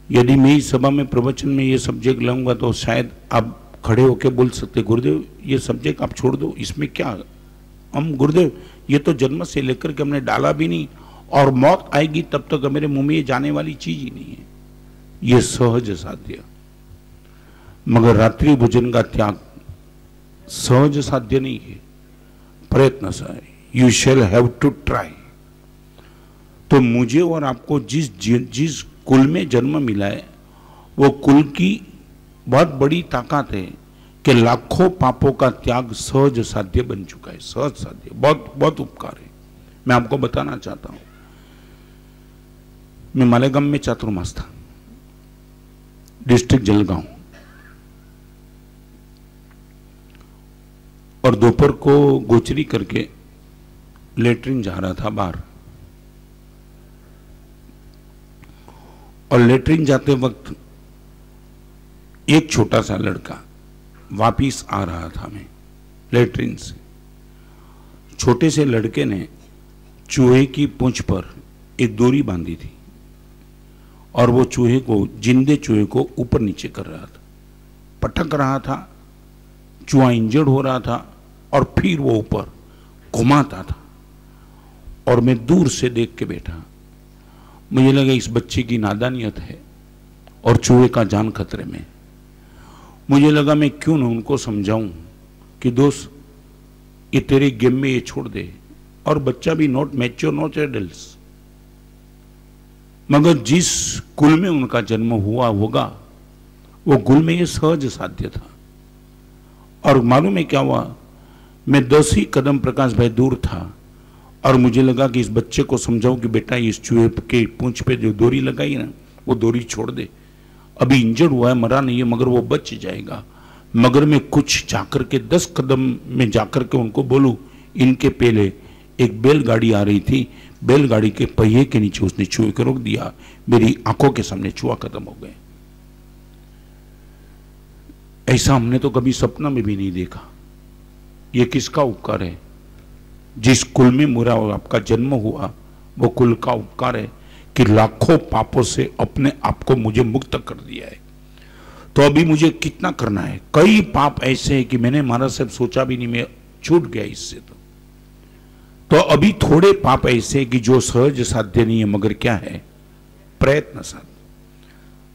यदि मैं इस सभा में प्रवचन में ये सब्जेक्ट लाऊंगा तो शायद आप खड़े होकर बोल सकते, गुरुदेव ये सब्जेक्ट आप छोड़ दो, इसमें क्या हम, गुरुदेव ये तो जन्म से लेकर के हमने डाला भी नहीं, और मौत आएगी तब तक मेरे मुंह में ये जाने वाली चीज ही नहीं है। ये सहज साध्य। मगर रात्रि भोजन का त्याग सहज साध्य नहीं है, प्रयत्न से। You shall have to try. तो मुझे और आपको जिस कुल में जन्म मिला है, वो कुल की बहुत बड़ी ताकत है कि लाखों पापों का त्याग सहज साध्य बन चुका है। सहज साध्य बहुत बहुत उपकार है। मैं आपको बताना चाहता हूं, मैं मालेगांव में चातुर्मास था, डिस्ट्रिक्ट जलगांव, और दोपहर को गोचरी करके लेटरिन जा रहा था बाहर, और लेटरिन जाते वक्त एक छोटा सा लड़का वापिस आ रहा था, मैं लेटरिन से, छोटे से लड़के ने चूहे की पूंछ पर एक डोरी बांधी थी और वो चूहे को, जिंदे चूहे को ऊपर नीचे कर रहा था, पटक रहा था, चूहा इंजर्ड हो रहा था और फिर वो ऊपर घुमाता था, और मैं दूर से देख के बैठा। मुझे लगा इस बच्चे की नादानियत है और चूहे का जान खतरे में। मुझे लगा मैं क्यों ना उनको समझाऊं कि दोस्त ये तेरे गेम में ये छोड़ दे, और बच्चा भी नॉट मैच्योर, नॉट एडल्ट्स, मगर जिस कुल में उनका जन्म हुआ होगा वो कुल में ये सहज साध्य था। और मालूम है क्या हुआ, मैं 10 ही कदम प्रकाश भाई दूर था और मुझे लगा कि इस बच्चे को समझाऊं कि बेटा इस चूहे के पूंछ पे जो डोरी लगाई ना वो डोरी छोड़ दे, अभी इंजर्ड हुआ है, मरा नहीं है, मगर वो बच जाएगा। मगर मैं कुछ जाकर के 10 कदम में जाकर के उनको बोलूं, इनके पहले एक बैलगाड़ी आ रही थी, बैलगाड़ी के पहिए के नीचे उसने चूहे को रोक दिया, मेरी आंखों के सामने चूहा खत्म हो गए। ऐसा हमने तो कभी सपना में भी नहीं देखा। ये किसका उपकार है? जिस कुल में मेरा और आपका जन्म हुआ वो कुल का उपकार है कि लाखों पापों से अपने आप को मुझे मुक्त कर दिया है। तो अभी मुझे कितना करना है? कई पाप ऐसे हैं कि मैंने महाराज साहब सोचा भी नहीं, मैं छूट गया इससे। तो अभी थोड़े पाप ऐसे कि जो सहज साध्य नहीं है, मगर क्या है? प्रयत्न साध्य।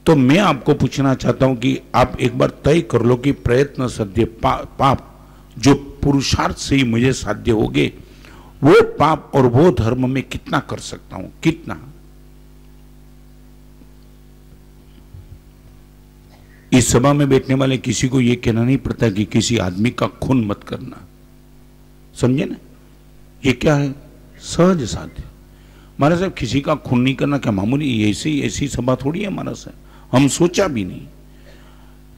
तो मैं आपको पूछना चाहता हूं कि आप एक बार तय कर लो कि प्रयत्न साध्य पाप जो पुरुषार्थ से ही मुझे साध्य होगे, वो पाप और वो धर्म में कितना कर सकता हूं, कितना? इस सभा में बैठने वाले किसी को यह कहना नहीं पड़ता कि किसी आदमी का खून मत करना, समझे ना? ये क्या है? सहज साध्य। महाराज साहब किसी का खून नहीं करना क्या मामूली ऐसी सभा थोड़ी है महाराज साहब, हम सोचा भी नहीं।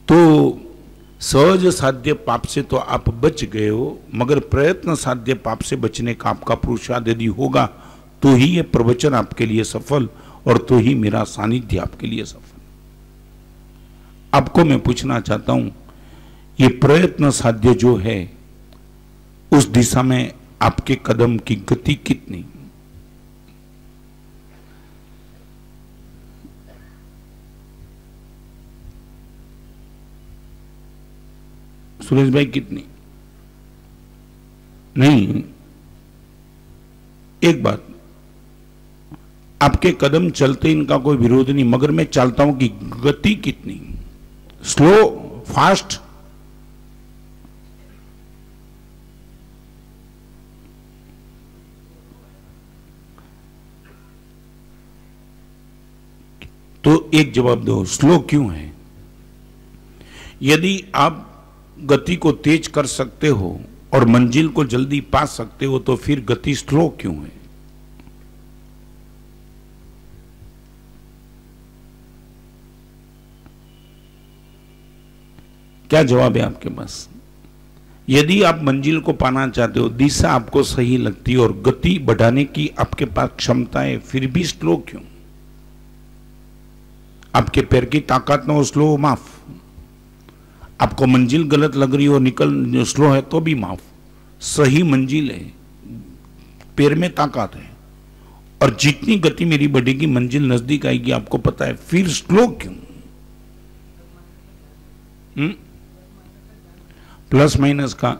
तो सहज साध्य पाप से तो आप बच गए हो, मगर प्रयत्न साध्य पाप से बचने का आपका पुरुषार्थ यदि होगा तो ही ये प्रवचन आपके लिए सफल, और तो ही मेरा सानिध्य आपके लिए सफल। आपको मैं पूछना चाहता हूं, ये प्रयत्न साध्य जो है उस दिशा में आपके कदम की गति कितनी? सुरेश भाई कितनी? नहीं, एक बात, आपके कदम चलते इनका कोई विरोध नहीं, मगर मैं चाहता हूं कि गति कितनी? Slow, fast? तो एक जवाब दो, स्लो क्यों है? यदि आप गति को तेज कर सकते हो और मंजिल को जल्दी पा सकते हो तो फिर गति स्लो क्यों है? क्या जवाब है आपके पास? यदि आप मंजिल को पाना चाहते हो, दिशा आपको सही लगती है और गति बढ़ाने की आपके पास क्षमता है, फिर भी स्लो क्यों? आपके पैर की ताकत न हो, स्लो माफ। आपको मंजिल गलत लग रही हो, निकल स्लो है तो भी माफ। सही मंजिल है, पैर में ताकत है, और जितनी गति मेरी बढ़ेगी मंजिल नजदीक आएगी, आपको पता है, फिर स्लो क्यों? प्लस माइनस का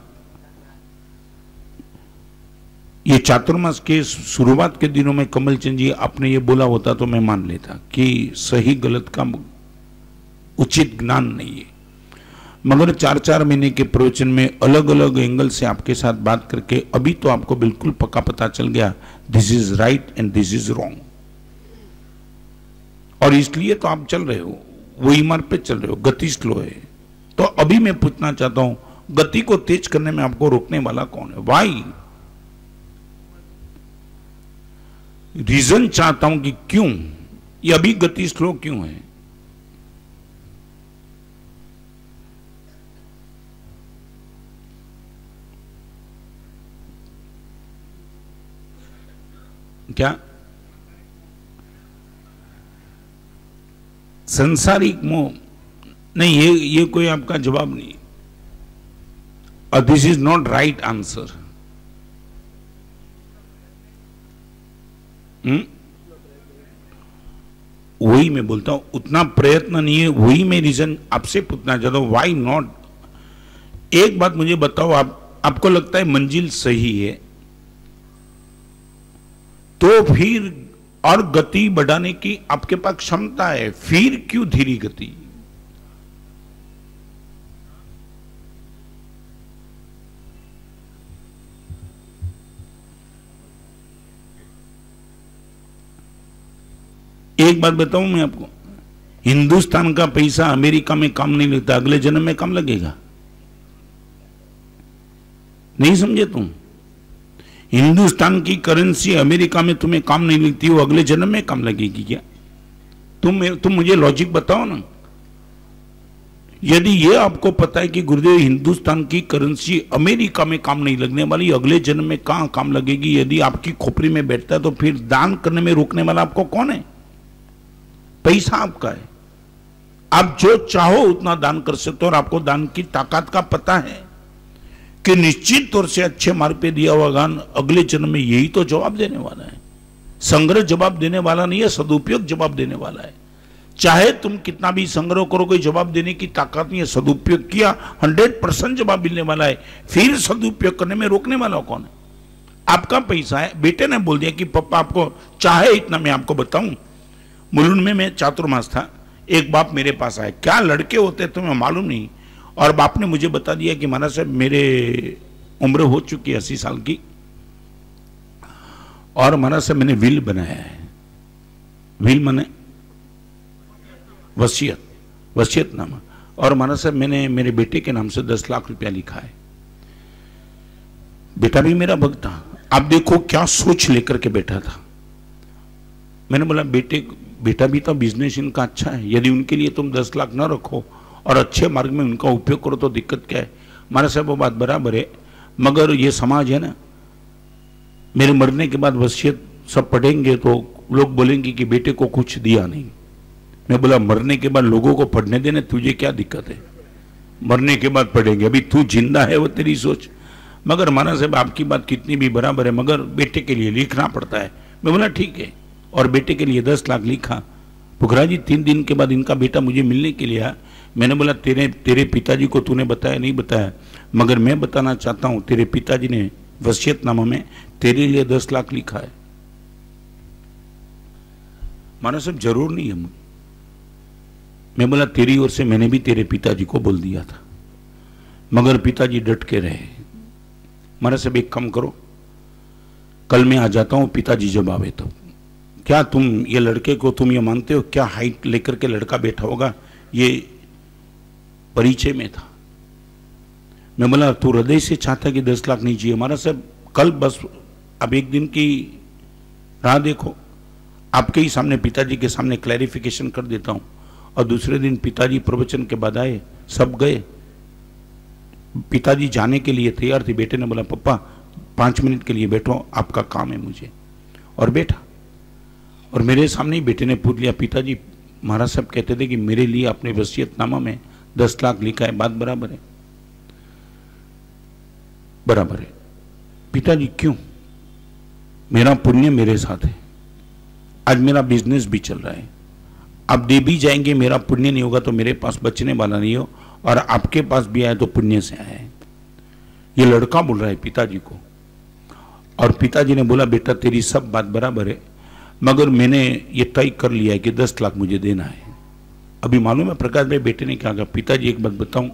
ये चातुर्मास के शुरुआत के दिनों में कमल चंद जी आपने ये बोला होता तो मैं मान लेता कि सही गलत का उचित ज्ञान नहीं है, मगर 4-4 महीने के प्रवचन में अलग अलग एंगल से आपके साथ बात करके अभी तो आपको बिल्कुल पक्का पता चल गया this is right and this is wrong, और इसलिए तो आप चल रहे हो, वही मार्ग पे चल रहे हो, गति स्लो है। तो अभी मैं पूछना चाहता हूं, गति को तेज करने में आपको रोकने वाला कौन है? वाई? रीजन चाहता हूं कि क्यों ये अभी गति स्लो क्यों है? क्या संसारिक मोह? नहीं, ये कोई आपका जवाब नहीं। This is not right answer. वही मैं बोलता हूं, उतना प्रयत्न नहीं है। वही मैं रीजन आपसे पूछना चाहता हूं, व्हाई नॉट। एक बात मुझे बताओ, आपको लगता है मंजिल सही है तो फिर और गति बढ़ाने की आपके पास क्षमता है, फिर क्यों धीरी गति? एक बात बताऊं मैं आपको, हिंदुस्तान का पैसा अमेरिका में काम नहीं लगता, अगले जन्म में काम लगेगा। नहीं समझे तुम? हिंदुस्तान की करेंसी अमेरिका में तुम्हें काम नहीं लगती, वो अगले जन्म में काम लगेगी क्या? तुम मुझे लॉजिक बताओ ना। यदि ये आपको पता है कि गुरुदेव हिंदुस्तान की करेंसी अमेरिका में काम नहीं लगने वाली, अगले जन्म में कहां काम लगेगी, यदि आपकी खोपड़ी में बैठता है, तो फिर दान करने में रोकने वाला आपको कौन है? पैसा आपका है, आप जो चाहो उतना दान कर सकते हो। और आपको दान की ताकत का पता है कि निश्चित तौर से अच्छे मार्ग पे दिया हुआ दान अगले जन्म में यही तो जवाब देने वाला है। संग्रह जवाब देने वाला नहीं है, सदुपयोग जवाब देने वाला है। चाहे तुम कितना भी संग्रह करो, कोई जवाब देने की ताकत नहीं है। सदुपयोग किया 100% जवाब मिलने वाला है, फिर सदुपयोग करने में रोकने वाला कौन है? आपका पैसा है। बेटे ने बोल दिया कि पापा आपको चाहे इतना। मैं आपको बताऊं, मुलुंड में मैं चातुर्मास था, एक बाप मेरे पास आए। क्या लड़के होते तुम्हें मालूम नहीं। और बाप ने मुझे बता दिया कि महाराज साहब मेरे उम्र हो चुकी है 80 साल की, और महाराज साहब मैंने विल बनाया है। विल माने वसीयत, वसीयतनामा। और महाराज साहब मैंने मेरे बेटे के नाम से 10 लाख रुपया लिखा है। बेटा भी मेरा भक्त था। आप देखो क्या सोच लेकर के बैठा था। मैंने बोला बेटा भी तो बिजनेस इनका अच्छा है, यदि उनके लिए तुम 10 लाख ना रखो और अच्छे मार्ग में उनका उपयोग करो तो दिक्कत क्या है? महाराज साहब वो बात बराबर है, मगर ये समाज है ना, मेरे मरने के बाद वसीयत सब पढ़ेंगे तो लोग बोलेंगे कि बेटे को कुछ दिया नहीं। मैं बोला मरने के बाद लोगों को पढ़ने देने, तुझे क्या दिक्कत है? मरने के बाद पढ़ेंगे, अभी तू जिंदा है वो तेरी सोच। मगर महाराज साहब आपकी बात कितनी भी बराबर है, मगर बेटे के लिए लिखना पड़ता है। मैं बोला ठीक है, और बेटे के लिए 10 लाख लिखा। पुखरा जी 3 दिन के बाद इनका बेटा मुझे मिलने के लिए आया। मैंने बोला तेरे पिताजी को तूने बताया नहीं बताया, मगर मैं बताना चाहता हूं तेरे पिताजी ने वसीयतनामा में तेरे लिए 10 लाख लिखा है। माना सब जरूर नहीं है। मैं बोला तेरी ओर से मैंने भी तेरे पिताजी को बोल दिया था, मगर पिताजी डट के रहे। माना सब एक काम करो, कल मैं आ जाता हूं, पिताजी जब आवे तो। क्या तुम ये लड़के को तुम ये मानते हो क्या हाइट लेकर के लड़का बैठा होगा? ये परिचय में था। मैं बोला तू हृदय से चाहता कि 10 लाख नहीं चाहिए? हमारा सब कल बस अब एक दिन की राह देखो, आपके ही सामने पिताजी के सामने क्लैरिफिकेशन कर देता हूं। और दूसरे दिन पिताजी प्रवचन के बाद आए, सब गए। पिताजी जाने के लिए तैयार थे। बेटे ने बोला पप्पा 5 मिनट के लिए बैठो, आपका काम है मुझे। और बैठा, और मेरे सामने ही बेटे ने पूछ लिया पिताजी महाराज साहब कहते थे कि मेरे लिए आपने वसीयतनामा में 10 लाख लिखा है, बात बराबर है? बराबर है। पिताजी क्यों? मेरा पुण्य मेरे साथ है, आज मेरा बिजनेस भी चल रहा है। आप दे भी जाएंगे, मेरा पुण्य नहीं होगा तो मेरे पास बचने वाला नहीं हो, और आपके पास भी आए तो पुण्य से आए। ये लड़का बोल रहा है पिताजी को। और पिताजी ने बोला बेटा तेरी सब बात बराबर है, मगर मैंने ये तय कर लिया है कि 10 लाख मुझे देना है। अभी मालूम है प्रकाश भाई बेटे ने क्या कहा? पिताजी एक बात बताऊं,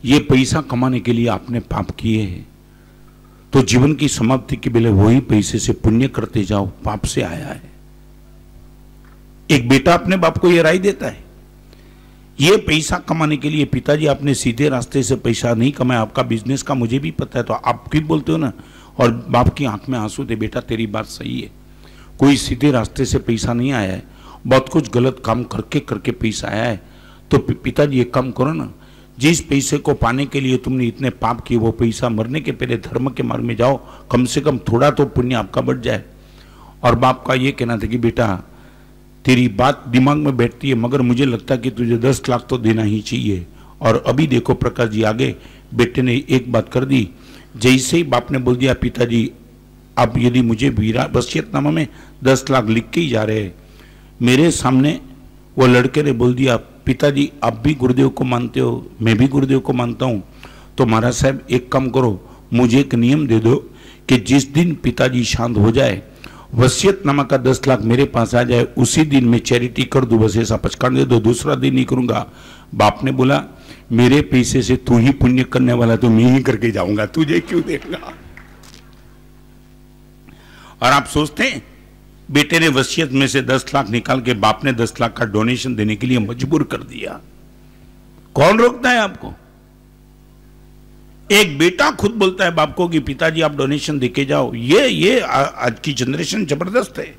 ये पैसा कमाने के लिए आपने पाप किए हैं, तो जीवन की समाप्ति के बेले वही पैसे से पुण्य करते जाओ, पाप से आया है। एक बेटा अपने बाप को ये राय देता है। ये पैसा कमाने के लिए पिताजी आपने सीधे रास्ते से पैसा नहीं कमाया, आपका बिजनेस का मुझे भी पता है, तो आप क्यों बोलते हो ना? और बाप की आंख में आंसू थे, बेटा तेरी बात सही है। कोई सीधे रास्ते से पैसा नहीं आया है, बहुत कुछ गलत काम करके करके पैसा आया है। तो पिताजी एक काम करो ना, जिस पैसे को पाने के लिए तुमने इतने पाप किए वो पैसा मरने के पहले धर्म के मार्ग में जाओ, कम से कम थोड़ा तो पुण्य आपका बढ़ जाए। और बाप का ये कहना था कि बेटा तेरी बात दिमाग में बैठती है, मगर मुझे लगता है कि तुझे 10 लाख तो देना ही चाहिए। और अभी देखो प्रकाश जी आगे बेटे ने एक बात कर दी, जैसे ही बाप ने बोल दिया पिताजी आप यदि मुझे वसीयतनामा में 10 लाख लिख के ही जा रहे हैं, मेरे सामने वो लड़के ने बोल दिया पिताजी आप भी गुरुदेव को मानते हो, मैं भी गुरुदेव को मानता हूं, तो महाराज साहब एक काम करो, मुझे एक नियम दे दो कि जिस दिन पिताजी शांत हो जाए वसीयतनामा का 10 लाख मेरे पास आ जाए, उसी दिन मैं चैरिटी कर दूं, बस ऐसा पचकान दे दो, दूसरा दिन नहीं करूंगा। बाप ने बोला मेरे पैसे से तू ही पुण्य करने वाला, तो मैं ही करके जाऊंगा, तुझे क्यों देगा। और आप सोचते हैं बेटे ने वसीयत में से 10 लाख निकाल के बाप ने 10 लाख का डोनेशन देने के लिए मजबूर कर दिया। कौन रोकता है आपको? एक बेटा खुद बोलता है बाप को कि पिताजी आप डोनेशन देके जाओ। ये आज की जनरेशन जबरदस्त है।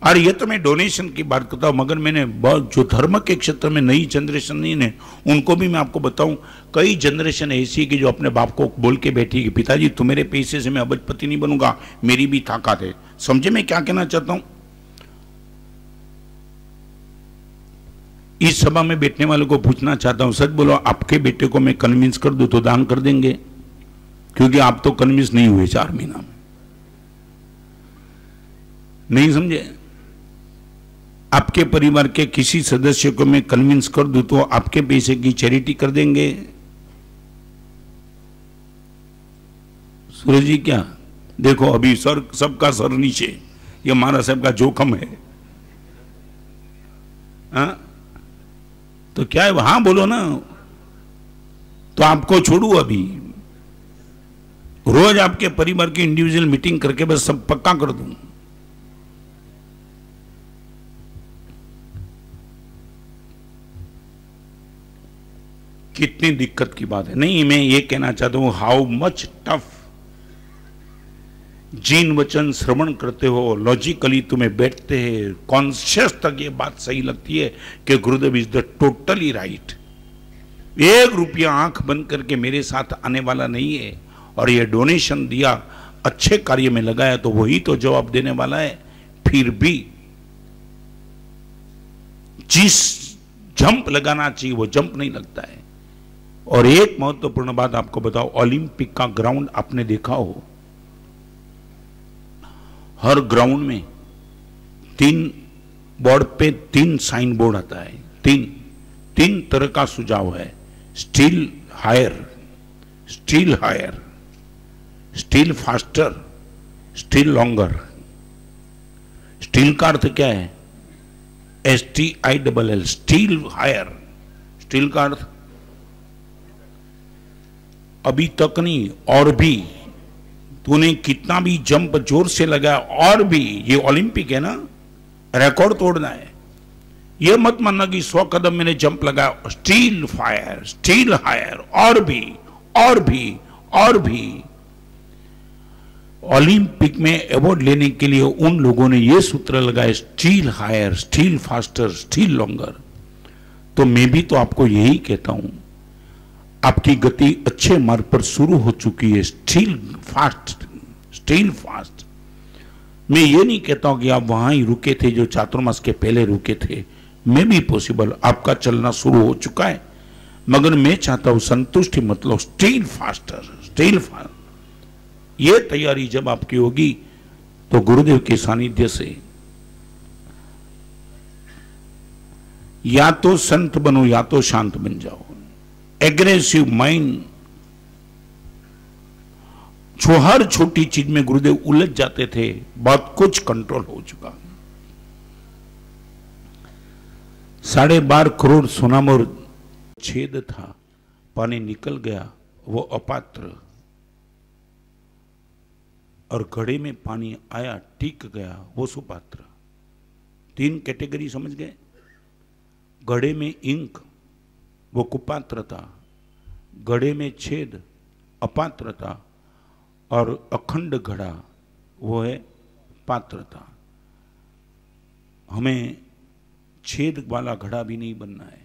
और ये तो मैं डोनेशन की बात करता हूं, मगर मैंने बहुत जो धर्म के क्षेत्र में नई जनरेशन नहीं है उनको भी मैं आपको बताऊं, कई जनरेशन ऐसी है कि जो अपने बाप को बोल के बैठी कि पिताजी तुम मेरे पैसे से मैं अबजपति नहीं बनूंगा, मेरी भी ताकत है। समझे मैं क्या कहना चाहता हूं? इस सभा में बैठने वालों को पूछना चाहता हूं, सच बोलो आपके बेटे को मैं कन्विंस कर दूं तो दान कर देंगे? क्योंकि आप तो कन्विंस नहीं हुए 4 महीना में, नहीं समझे? आपके परिवार के किसी सदस्य को मैं कन्विंस कर दूं तो आपके पैसे की चैरिटी कर देंगे? सूरज जी क्या देखो अभी सर सबका सर नीचे, ये महाराज साहब का जोखम है। हाँ तो क्या है, वहां बोलो ना, तो आपको छोड़ू अभी, रोज आपके परिवार की इंडिविजुअल मीटिंग करके बस सब पक्का कर दूं। कितनी दिक्कत की बात है। नहीं मैं ये कहना चाहता हूं हाउ मच टफ, जिन वचन श्रवण करते हो लॉजिकली तुम्हें बैठते हैं, कॉन्शियस तक ये बात सही लगती है कि गुरुदेव इज द टोटली राइट। 1 रुपया आंख बंद करके मेरे साथ आने वाला नहीं है, और ये डोनेशन दिया अच्छे कार्य में लगाया तो वही तो जवाब देने वाला है। फिर भी जिस जंप लगाना चाहिए वो जंप नहीं लगता है। और एक महत्वपूर्ण बात आपको बताओ, ओलंपिक का ग्राउंड आपने देखा हो, हर ग्राउंड में 3 बोर्ड पे 3 साइन बोर्ड आता है। 3 तरह का सुझाव है, still higher, still higher, still faster, still longer. Still का अर्थ क्या है? STILL, steel higher. स्टील का अर्थ अभी तक नहीं, और भी तूने कितना भी जंप जोर से लगाया, और भी ये ओलंपिक है ना, रिकॉर्ड तोड़ना है। ये मत मानना कि 100 कदम मैंने जंप लगाया। स्टील फायर, स्टील हायर, और भी और भी और भी। ओलंपिक में अवार्ड लेने के लिए उन लोगों ने ये सूत्र लगाए, still higher, still faster, still longer. तो मैं भी तो आपको यही कहता हूं, आपकी गति अच्छे मार्ग पर शुरू हो चुकी है। Steel fast, steel fast. मैं ये नहीं कहता हूं कि आप वहां ही रुके थे जो चातुर्मास के पहले रुके थे, मैं भी पॉसिबल आपका चलना शुरू हो चुका है, मगर मैं चाहता हूं संतुष्टि मतलब स्टील फास्टर, स्टील फास्ट। ये तैयारी जब आपकी होगी तो गुरुदेव के सानिध्य से या तो संत बनो या तो शांत बन जाओ। एग्रेसिव माइंड, जो हर छोटी चीज में गुरुदेव उलझ जाते थे, बहुत कुछ कंट्रोल हो चुका। 12.5 करोड़ सोनामोर छेद था, पानी निकल गया, वो अपात्र, और घड़े में पानी आया टिक गया, वो सुपात्र। 3 कैटेगरी समझ गए? घड़े में इंक वो कुपात्र था, घड़े में छेद अपात्र था, और अखंड घड़ा वो है पात्र था। हमें छेद वाला घड़ा भी नहीं बनना है।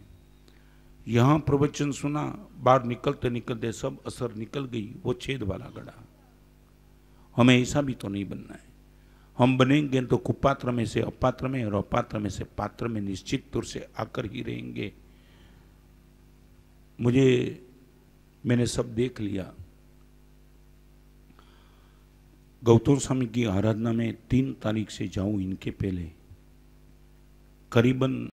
यहां प्रवचन सुना, बाहर निकलते निकलते सब असर निकल गई, वो छेद वाला घड़ा। हमें ऐसा भी तो नहीं बनना है। हम बनेंगे तो कुपात्र में से अपात्र में और अपात्र में से पात्र में निश्चित तौर से आकर ही रहेंगे। मैंने सब देख लिया। गौतम स्वामी की आराधना में 3 तारीख से जाऊं, इनके पहले करीबन